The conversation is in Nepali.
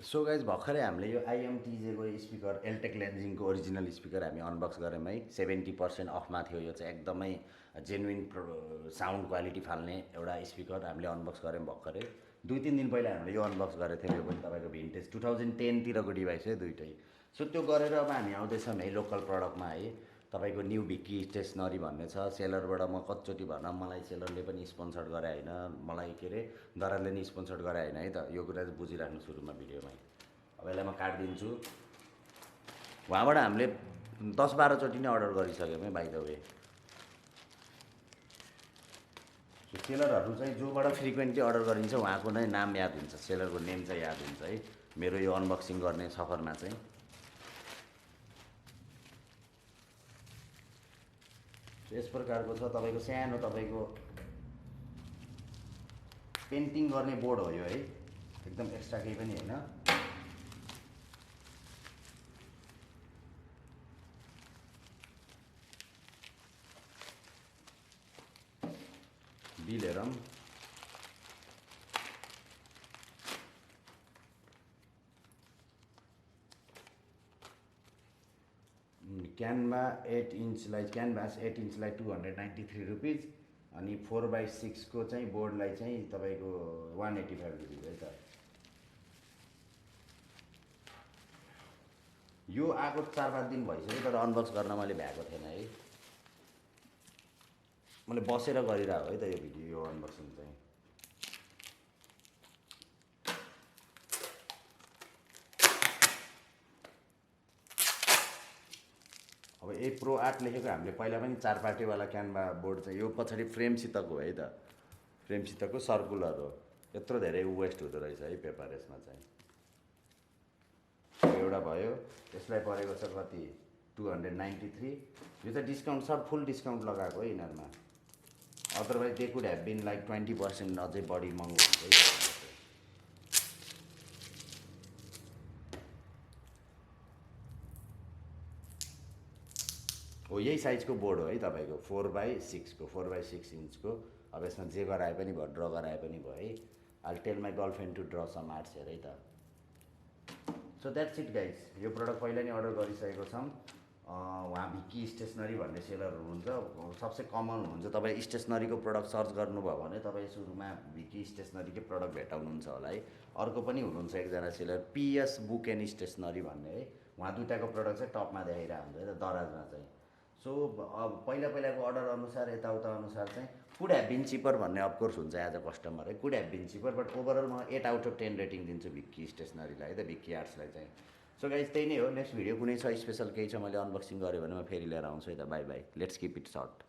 सो गाइज भर्खरै हामीले यो आइएमटिजेको स्पिकर एलटेक लेन्जिङको ओरिजिनल स्पिकर हामी अनबक्स गऱ्यौँ है। 70% अफमा थियो। यो चाहिँ एकदमै जेन्युन साउन्ड क्वालिटी फाल्ने एउटा स्पिकर हामीले अनबक्स गऱ्यौँ भर्खरै। 2-3 दिन पहिला हामीले यो अनबक्स गरेको थियौँ। यो पनि तपाईँको भिन्टेज 2010तिरको डिभाइस है दुइटै। सो त्यो गरेर अब हामी आउँदैछौँ है लोकल प्रडक्टमा है। तपाईँको न्यू भिक्की स्टेसनरी भन्ने छ। सेलरबाट म कतिचोटि भन मलाई सेलरले पनि स्पोन्सर गरे होइन, मलाई के अरे दराजले नि स्पोन्सर गरे होइन है त। यो कुरा चाहिँ बुझिराख्नु सुरुमा भिडियोमै। अब यसलाई म काटिदिन्छु। उहाँबाट हामीले 10-12 चोटि नै अर्डर गरिसक्यौँ है बाइ द वे। सेलरहरू चाहिँ जोबाट फ्रिक्वेन्टली अर्डर गरिन्छ उहाँको नै नाम याद हुन्छ, सेलरको नेम चाहिँ याद हुन्छ है मेरो यो अनबक्सिङ गर्ने सफरमा चाहिँ। यस प्रकारको छ। तपाईँको सानो तपाईँको पेन्टिङ गर्ने बोर्ड हो यो है, एकदम एक्स्ट्रा केही पनि होइन। बिल हेरौँ। क्यानभास 8 इन्चलाई 293 रुपिज अनि 4/6 को चाहिँ बोर्डलाई चाहिँ तपाईँको 185 रुपिज है त। यो आएको 4-5 दिन भइसक्यो तर अनबक्स गर्न मैले भ्याएको थिएन है। मैले बसेर गरिरहेको है त यो भिडियो, यो अनबक्सिङ चाहिँ। अब ए प्रो 8 लेखेको हामीले पहिला पनि 4 पार्टीवाला क्यानभा बोर्ड चाहिँ यो पछाडि फ्रेमसितको है त, फ्रेमसितको सर्कुलर हो। यत्रो धेरै वेस्ट हुँदो रहेछ है पेपर यसमा चाहिँ। एउटा भयो, यसलाई परेको छ कति 293। यो चाहिँ डिस्काउन्ट सब फुल डिस्काउन्ट लगाएको है यिनीहरूमा। Otherwise they could have been like 20% अझै बढी महँगो हुन्छ है। हो यही साइजको बोर्ड हो है तपाईँको 4/6 को, 4/6 इन्चको। अब यसमा जे गराए पनि भयो, ड्र गराए पनि भयो है। I tell my girlfriend to draw some arts हेर है त। So that's it guys. यो प्रडक्ट पहिला नै अर्डर गरिसकेको छौँ। उहाँ भिक्की स्टेसनरी भन्ने सेलर हुनुहुन्छ, सबसे कमन हुनुहुन्छ। तपाईँ स्टेसनरीको प्रडक्ट सर्च गर्नुभयो भने तपाईँ सुरुमा भिक्की स्टेसनरीकै प्रडक्ट भेटाउनुहुन्छ होला है। अर्को पनि हुनुहुन्छ एकजना seller PS book and stationery भन्ने है। उहाँ दुइटाको प्रडक्ट चाहिँ टपमा देखाइरहेको हुन्छ है त दराजमा चाहिँ। सो अब पहिलाको अर्डर अनुसार यताउता अनुसार चाहिँ कुड हेभ बिन चिपर भन्ने अफकोर्स हुन्छ एज अ कस्टमर है, could have been cheaper. But overall म 8/10 रेटिङ दिन्छु भिक्की स्टेसनरीलाई है त, भिक्की आर्ट्सलाई चाहिँ। सो गाइज त्यही नै हो। नेक्स्ट भिडियो कुनै छ स्पेसल केही छ मैले अनबक्सिङ गरेँ भने म फेरि लिएर आउँछु है त। Bye bye, let's keep it short.